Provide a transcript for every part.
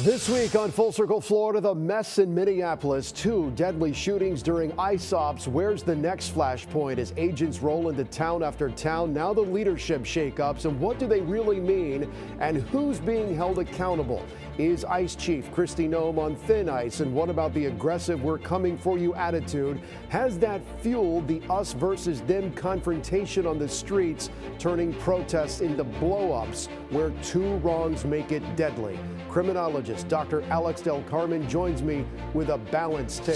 This week on Full Circle Florida, the mess in Minneapolis. 2 deadly shootings during ICE ops. Where's the next flashpoint as agents roll into town after town? Now the leadership shakeups, and what do they really mean? And who's being held accountable? Is ICE Chief Kristi Noem on thin ice? And what about the aggressive "we're coming for you" attitude? Has that fueled the us versus them confrontation on the streets, turning protests into blow-ups where 2 wrongs make it deadly? Criminologist Dr. Carmen joins me with a balanced take.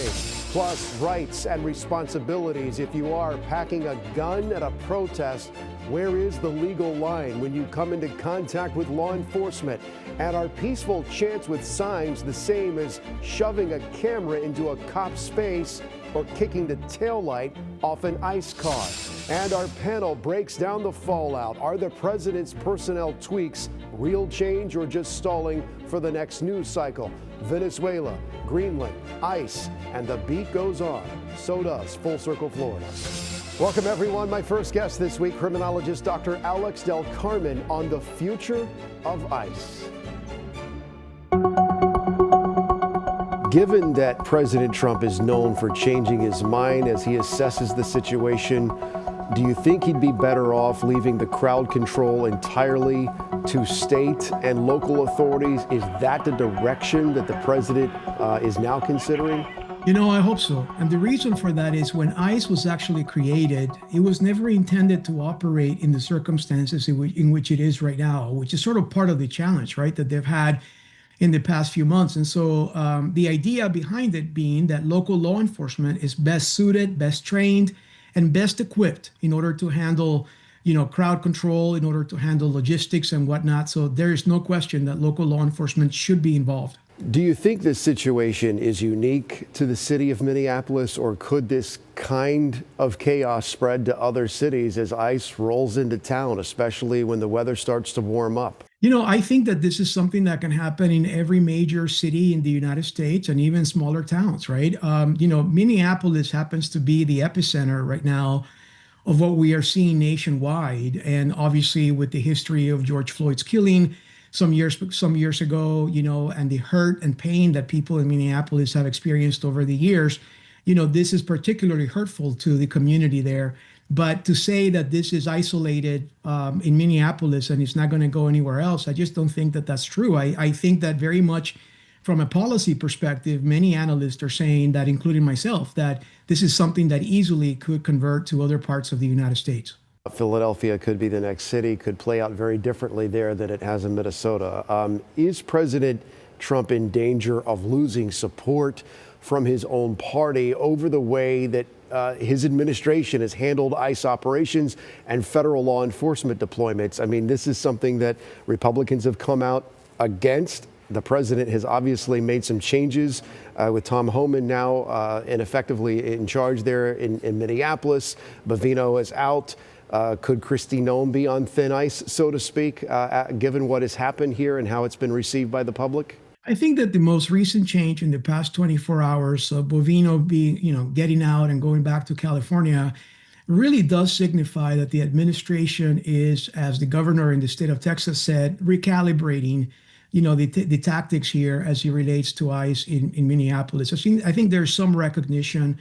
Plus, rights and responsibilities. If you are packing a gun at a protest, where is the legal line when you come into contact with law enforcement? And are peaceful chants with signs the same as shoving a camera into a cop's face or kicking the taillight off an ICE car? And our panel breaks down the fallout. Are the president's personnel tweaks real change or just stalling for the next news cycle? Venezuela, Greenland, ICE, and the beat goes on. So does Full Circle Florida. Welcome, everyone. My first guest this week, criminologist Dr. Carmen, on the future of ICE. Given that President Trump is known for changing his mind as he assesses the situation, do you think he'd be better off leaving the crowd control entirely to state and local authorities? Is that the direction that the president is now considering? You know, I hope so. And the reason for that is when ICE was actually created, it was never intended to operate in the circumstances in which it is right now, which is sort of part of the challenge, right, that they've had in the past few months. And so the idea behind it being that local law enforcement is best suited, best trained, and best equipped in order to handle, crowd control, in order to handle logistics and whatnot. So there is no question that local law enforcement should be involved. Do you think this situation is unique to the city of Minneapolis, or could this kind of chaos spread to other cities as ICE rolls into town, especially when the weather starts to warm up? I think that this is something that can happen in every major city in the United States and even smaller towns, right? Minneapolis happens to be the epicenter right now of what we are seeing nationwide. And obviously with the history of George Floyd's killing some years ago, and the hurt and pain that people in Minneapolis have experienced over the years, this is particularly hurtful to the community there. But to say that this is isolated in Minneapolis and it's not going to go anywhere else, I just don't think that that's true. I think that very much from a policy perspective, many analysts are saying that, including myself, that this is something that easily could convert to other parts of the United States. Philadelphia could be the next city, could play out very differently there than it has in Minnesota. Is President Trump in danger of losing support from his own party over the way that his administration has handled ICE operations and federal law enforcement deployments? I mean, this is something that Republicans have come out against. The president has obviously made some changes with Tom Homan now and effectively in charge there in Minneapolis. Bovino is out. Could Kristi Noem be on thin ice, so to speak, given what has happened here and how it's been received by the public? I think that the most recent change in the past 24 hours, Bovino being, getting out and going back to California, really does signify that the administration is, as the governor in the state of Texas said, recalibrating, the tactics here as it relates to ICE in Minneapolis. I think there's some recognition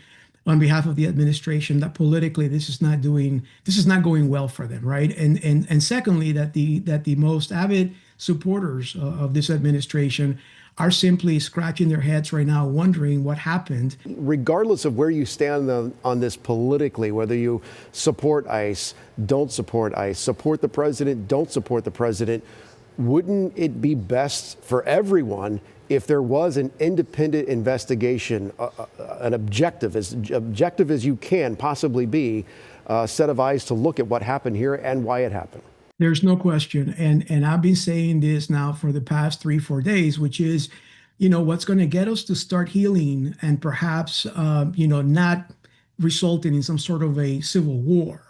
on behalf of the administration that politically this is not going well for them, right? And secondly, that the most avid supporters of this administration are simply scratching their heads right now, wondering what happened. Regardless of where you stand on this politically, whether you support ICE, don't support ICE, support the president, don't support the president, wouldn't it be best for everyone if there was an independent investigation, an objective as you can possibly be, set of eyes to look at what happened here and why it happened? There's no question. And I've been saying this now for the past 3-4 days, which is, what's going to get us to start healing and perhaps, not resulting in some sort of a civil war,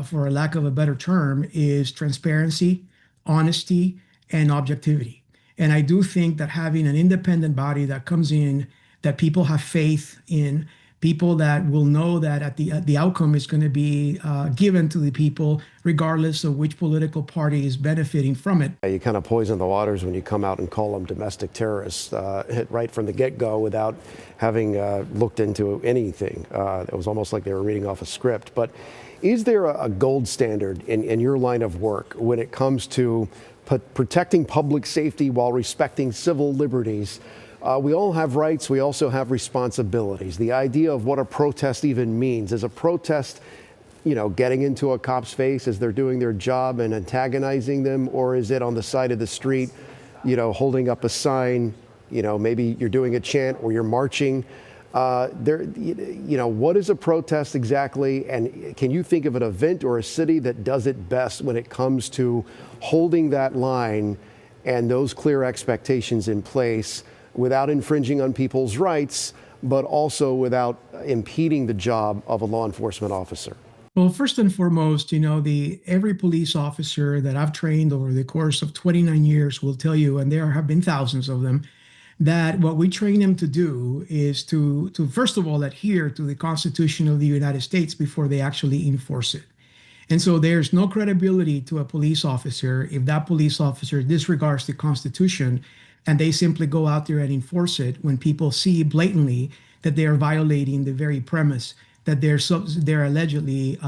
for a lack of a better term, is transparency, honesty, and objectivity. And I do think that having an independent body that comes in, that people have faith in, people that will know that at the outcome is going to be given to the people, regardless of which political party is benefiting from it. You kind of poison the waters when you come out and call them domestic terrorists right from the get-go without having looked into anything. It was almost like they were reading off a script. But is there a gold standard in your line of work when it comes to protecting public safety while respecting civil liberties? We all have rights. We also have responsibilities. The idea of what a protest even means. Is a protest, getting into a cop's face as they're doing their job and antagonizing them? Or is it on the side of the street, holding up a sign, maybe you're doing a chant or you're marching? What is a protest exactly? And can you think of an event or a city that does it best when it comes to holding that line and those clear expectations in place without infringing on people's rights, but also without impeding the job of a law enforcement officer? Well, first and foremost, every police officer that I've trained over the course of 29 years will tell you, and there have been thousands of them, that what we train them to do is to first of all adhere to the Constitution of the United States before they actually enforce it. And so there's no credibility to a police officer if that police officer disregards the Constitution and they simply go out there and enforce it when people see blatantly that they are violating the very premise that they're allegedly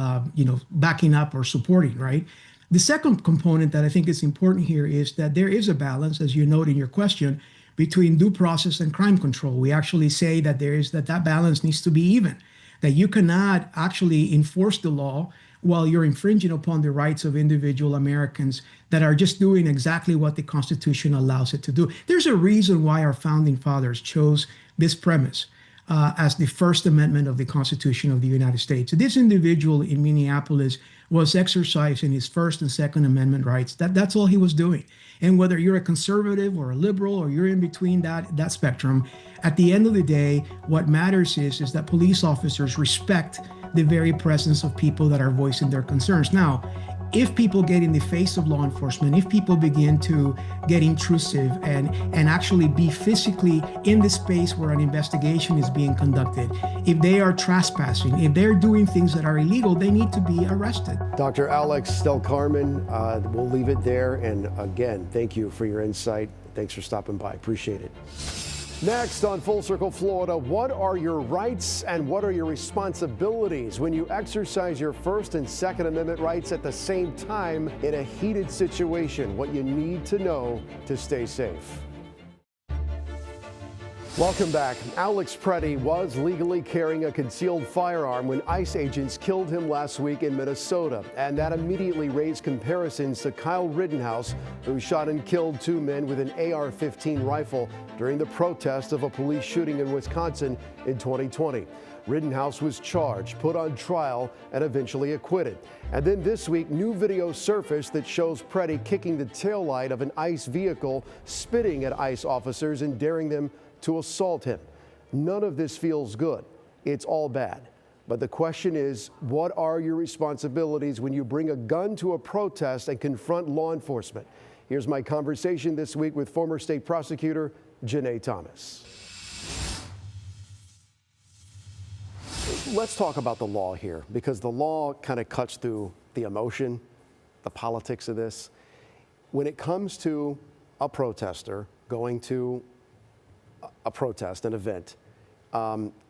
backing up or supporting, right? The second component that I think is important here is that there is a balance, as you note in your question, between due process and crime control. We actually say that that balance needs to be even, that you cannot actually enforce the law while you're infringing upon the rights of individual Americans that are just doing exactly what the Constitution allows it to do. There's a reason why our founding fathers chose this premise as the First Amendment of the Constitution of the United States. This individual in Minneapolis was exercising his First and Second Amendment rights. That's all he was doing. And whether you're a conservative or a liberal or you're in between that spectrum, at the end of the day, what matters is that police officers respect the very presence of people that are voicing their concerns. Now, if people get in the face of law enforcement, if people begin to get intrusive and actually be physically in the space where an investigation is being conducted, if they are trespassing, if they're doing things that are illegal, they need to be arrested. Dr. Alex Carmen, we'll leave it there. And again, thank you for your insight. Thanks for stopping by. Appreciate it. Next on Full Circle Florida, what are your rights and what are your responsibilities when you exercise your First and Second Amendment rights at the same time in a heated situation? What you need to know to stay safe. Welcome back. Alex Preddy was legally carrying a concealed firearm when ICE agents killed him last week in Minnesota. And that immediately raised comparisons to Kyle Rittenhouse, who shot and killed two men with an AR-15 rifle during the protest of a police shooting in Wisconsin in 2020. Rittenhouse was charged, put on trial, and eventually acquitted. And then this week, new video surfaced that shows Preddy kicking the taillight of an ICE vehicle, spitting at ICE officers and daring them to assault him. None of this feels good. It's all bad. But the question is, what are your responsibilities when you bring a gun to a protest and confront law enforcement? Here's my conversation this week with former state prosecutor Janae Thomas. Let's talk about the law here, because the law kind of cuts through the emotion, the politics of this. When it comes to a protester going to a protest, an event,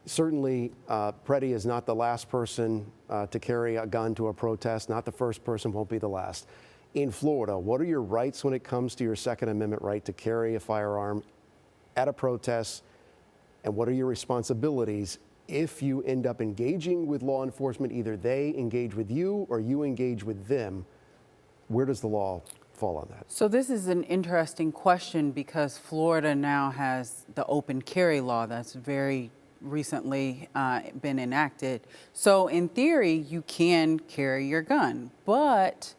certainly Preddy is not the last person to carry a gun to a protest, not the first person, won't be the last. In Florida, what are your rights when it comes to your Second Amendment right to carry a firearm at a protest, and what are your responsibilities if you end up engaging with law enforcement? Either they engage with you or you engage with them. Where does the law fall on that? So this is an interesting question because Florida now has the open carry law that's very recently been enacted. So in theory, you can carry your gun, but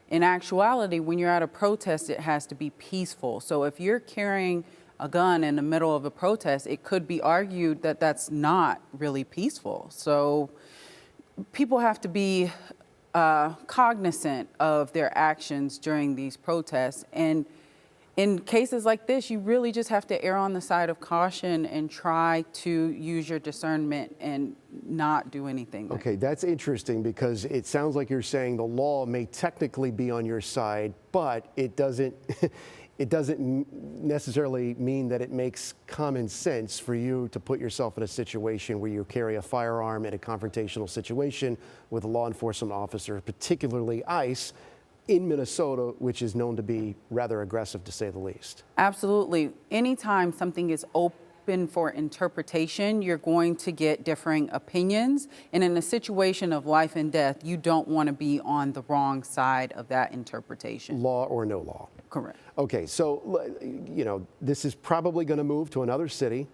in actuality, when you're at a protest, it has to be peaceful. So if you're carrying a gun in the middle of a protest, it could be argued that that's not really peaceful. So people have to be cognizant of their actions during these protests. And in cases like this, you really just have to err on the side of caution and try to use your discernment and not do anything. Okay, that's interesting because it sounds like you're saying the law may technically be on your side, but it doesn't it doesn't necessarily mean that it makes common sense for you to put yourself in a situation where you carry a firearm in a confrontational situation with a law enforcement officer, particularly ICE, in Minnesota, which is known to be rather aggressive, to say the least. Absolutely. Anytime something is open for interpretation, you're going to get differing opinions. And in a situation of life and death, you don't want to be on the wrong side of that interpretation. Law or no law. Correct. Okay, so, this is probably going to move to another city.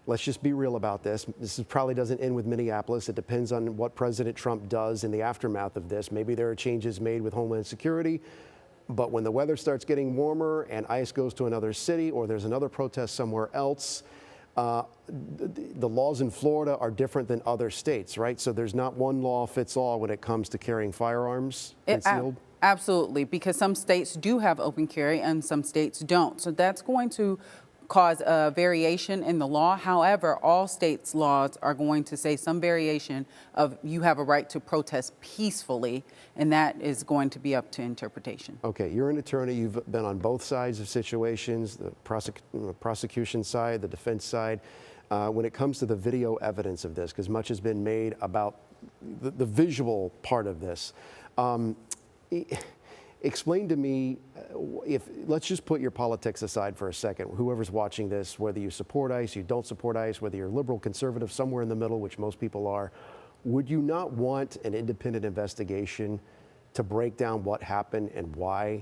Let's just be real about this. Probably doesn't end with Minneapolis. It depends on what President Trump does in the aftermath of this. Maybe there are changes made with Homeland Security. But when the weather starts getting warmer and ICE goes to another city or there's another protest somewhere else, the laws in Florida are different than other states, right? So there's not one law fits all when it comes to carrying firearms concealed? Absolutely, because some states do have open carry and some states don't. So that's going to cause a variation in the law. However, all states' laws are going to say some variation of you have a right to protest peacefully, and that is going to be up to interpretation. Okay, you're an attorney. You've been on both sides of situations, the prosecution side, the defense side. When it comes to the video evidence of this, because much has been made about the visual part of this, explain to me, let's just put your politics aside for a second. Whoever's watching this, whether you support ICE, you don't support ICE, whether you're liberal, conservative, somewhere in the middle, which most people are, would you not want an independent investigation to break down what happened and why,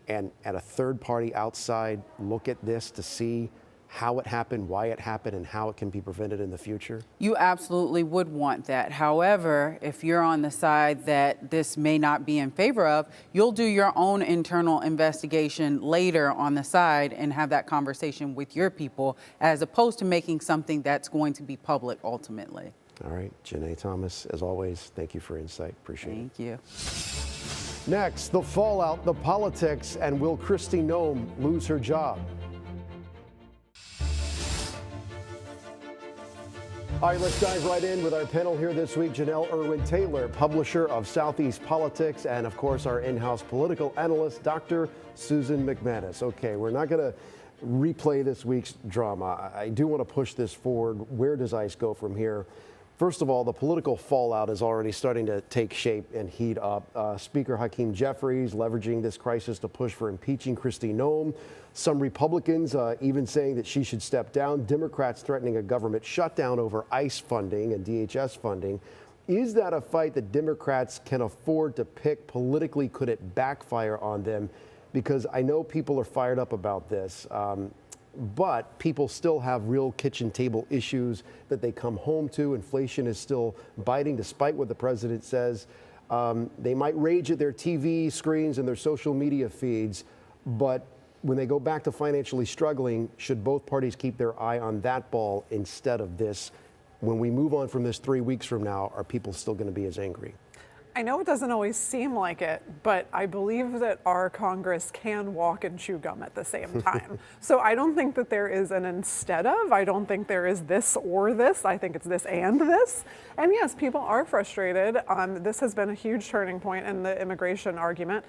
and a third party outside look at this to see how it happened, why it happened, and how it can be prevented in the future? You absolutely would want that. However, if you're on the side that this may not be in favor of, you'll do your own internal investigation later on the side and have that conversation with your people, as opposed to making something that's going to be public ultimately. All right, Janae Thomas, as always, thank you for insight. Appreciate it. Thank you. Next, the fallout, the politics, and will Kristi Noem lose her job? All right, let's dive right in with our panel here this week. Janelle Irwin-Taylor, publisher of Southeast Politics, and of course our in-house political analyst, Dr. Susan McManus. Okay, we're not going to replay this week's drama. I do want to push this forward. Where does ICE go from here? First of all, the political fallout is already starting to take shape and heat up. Speaker Hakeem Jeffries leveraging this crisis to push for impeaching Kristi Noem. Some Republicans even saying that she should step down. Democrats threatening a government shutdown over ICE funding and DHS funding. Is that a fight that Democrats can afford to pick politically? Could it backfire on them? Because I know people are fired up about this. But people still have real kitchen table issues that they come home to. Inflation is still biting, despite what the president says. They might rage at their TV screens and their social media feeds, but when they go back to financially struggling, should both parties keep their eye on that ball instead of this? When we move on from this 3 weeks from now, are people still going to be as angry? I know it doesn't always seem like it, but I believe that our Congress can walk and chew gum at the same time. So I don't think that there is an instead of. I don't think there is this or this. I think it's this and this. And yes, people are frustrated. This has been a huge turning point in the immigration argument.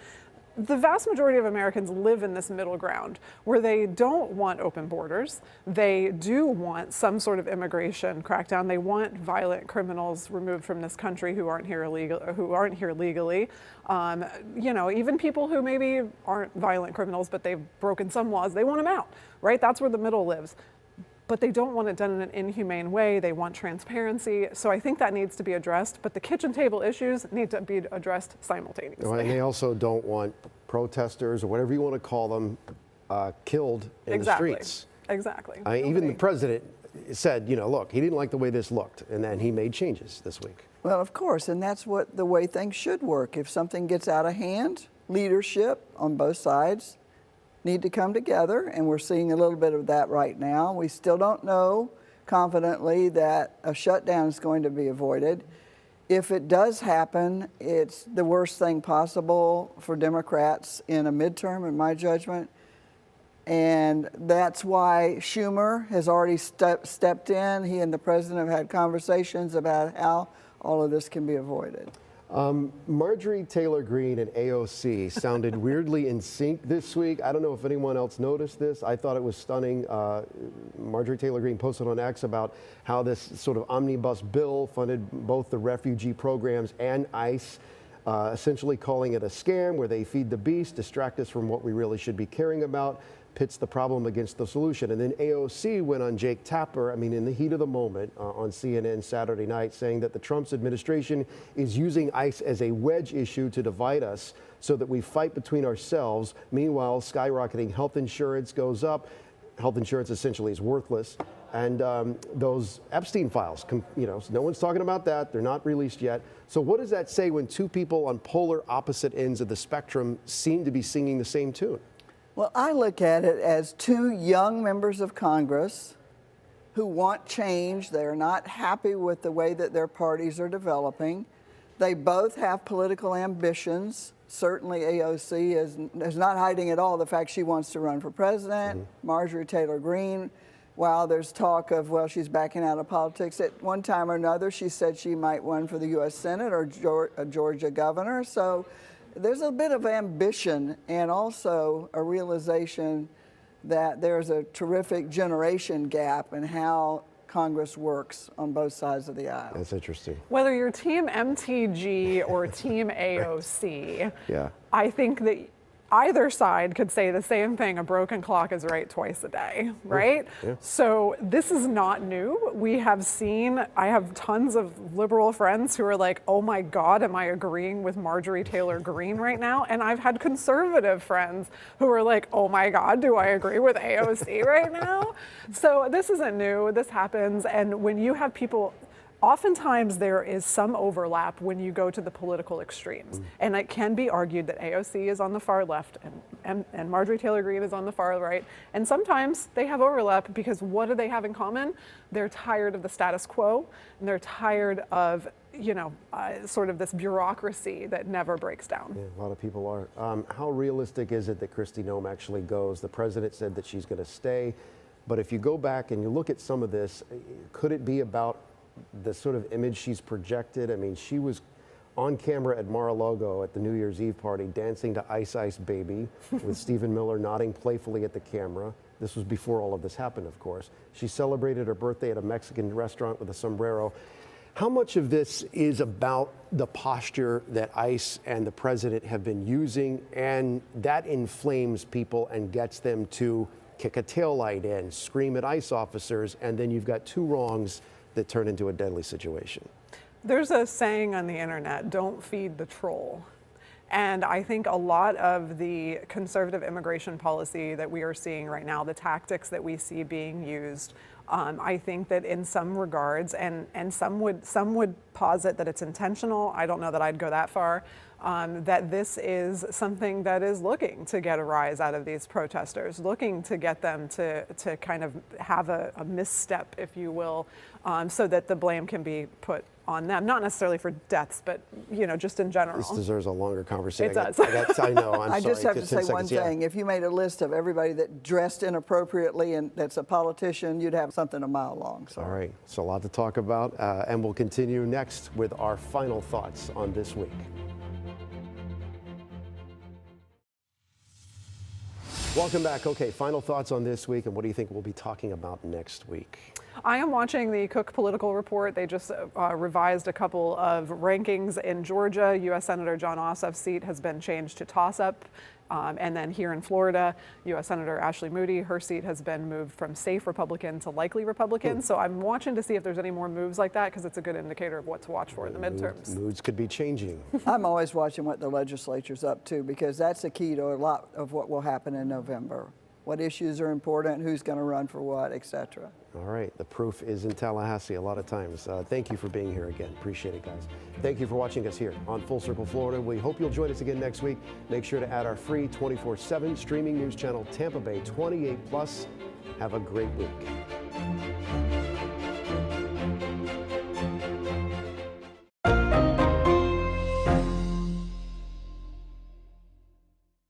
The vast majority of Americans live in this middle ground where they don't want open borders. They do want some sort of immigration crackdown. They want violent criminals removed from this country who aren't here legally. Even people who maybe aren't violent criminals, but they've broken some laws, they want them out, right? That's where the middle lives. But they don't want it done in an inhumane way. They want transparency. So I think that needs to be addressed. But the kitchen table issues need to be addressed simultaneously. Well, and they also don't want protesters or whatever you want to call them killed in the streets. Exactly. Even the president said, look, he didn't like the way this looked. And then he made changes this week. Well, of course. And that's the way things should work. If something gets out of hand, leadership on both sides need to come together, and we're seeing a little bit of that right now. We still don't know confidently that a shutdown is going to be avoided. If it does happen, it's the worst thing possible for Democrats in a midterm, in my judgment. And that's why Schumer has already stepped in. He and the president have had conversations about how all of this can be avoided. Marjorie Taylor Greene and AOC sounded weirdly in sync this week. I don't know if anyone else noticed this. I thought it was stunning. Marjorie Taylor Greene posted on X about how this sort of omnibus bill funded both the refugee programs and ICE, essentially calling it a scam where they feed the beast, distract us from what we really should be caring about, pits the problem against the solution. And then AOC went on Jake Tapper, in the heat of the moment on CNN Saturday night, saying that the Trump's administration is using ICE as a wedge issue to divide us so that we fight between ourselves. Meanwhile, skyrocketing health insurance goes up. Health insurance essentially is worthless. And those Epstein files, no one's talking about that. They're not released yet. So what does that say when two people on polar opposite ends of the spectrum seem to be singing the same tune? Well, I look at it as two young members of Congress who want change. They're not happy with the way that their parties are developing. They both have political ambitions. Certainly AOC is not hiding at all the fact she wants to run for president. Mm-hmm. Marjorie Taylor Greene, while there's talk of, well, she's backing out of politics, at one time or another she said she might run for the U.S. Senate or a Georgia governor. So there's a bit of ambition and also a realization that there's a terrific generation gap in how Congress works on both sides of the aisle. That's interesting. Whether you're Team MTG or Team AOC, yeah. I think that either side could say the same thing: a broken clock is right twice a day, right? Yeah. So this is not new. I have tons of liberal friends who are like, oh my God, am I agreeing with Marjorie Taylor Greene right now? And I've had conservative friends who are like, oh my God, do I agree with AOC right now? So this isn't new, this happens. And when you have people, oftentimes there is some overlap when you go to the political extremes. And it can be argued that AOC is on the far left and Marjorie Taylor Greene is on the far right. And sometimes they have overlap because what do they have in common? They're tired of the status quo and they're tired of sort of this bureaucracy that never breaks down. Yeah, a lot of people are. How realistic is it that Kristi Noem actually goes? The president said that she's going to stay. But if you go back and you look at some of this, could it be about the sort of image she's projected? She was on camera at Mar-a-Lago at the New Year's Eve party dancing to Ice Ice Baby with Stephen Miller nodding playfully at the camera. This was before all of this happened, of course. She celebrated her birthday at a Mexican restaurant with a sombrero. How much of this is about the posture that ICE and the president have been using, and that inflames people and gets them to kick a taillight in, scream at ICE officers, and then you've got two wrongs that turn into a deadly situation? There's a saying on the internet, don't feed the troll. And I think a lot of the conservative immigration policy that we are seeing right now, the tactics that we see being used, I think that in some regards, and some would posit that it's intentional, I don't know that I'd go that far, that this is something that is looking to get a rise out of these protesters, looking to get them to kind of have a misstep, if you will, so that the blame can be put on them, not necessarily for deaths, but just in general. This deserves a longer conversation. It does. I know. I'm I sorry. just have to say 10 one seconds, yeah. thing. If you made a list of everybody that dressed inappropriately and that's a politician, you'd have something a mile long. So. All right. So a lot to talk about, and we'll continue next with our final thoughts on this week. Welcome back. Okay, final thoughts on this week, and what do you think we'll be talking about next week? I am watching the Cook Political Report. They just revised a couple of rankings in Georgia. U.S. Senator John Ossoff's seat has been changed to toss-up. And then here in Florida, U.S. Senator Ashley Moody, her seat has been moved from safe Republican to likely Republican. So I'm watching to see if there's any more moves like that, because it's a good indicator of what to watch for in the midterms. Moods could be changing. I'm always watching what the legislature's up to, because that's the key to a lot of what will happen in November. What issues are important, who's going to run for what, et cetera. All right, the proof is in Tallahassee a lot of times. Thank you for being here again. Appreciate it, guys. Thank you for watching us here on Full Circle Florida. We hope you'll join us again next week. Make sure to add our free 24/7 streaming news channel, Tampa Bay 28+. Have a great week.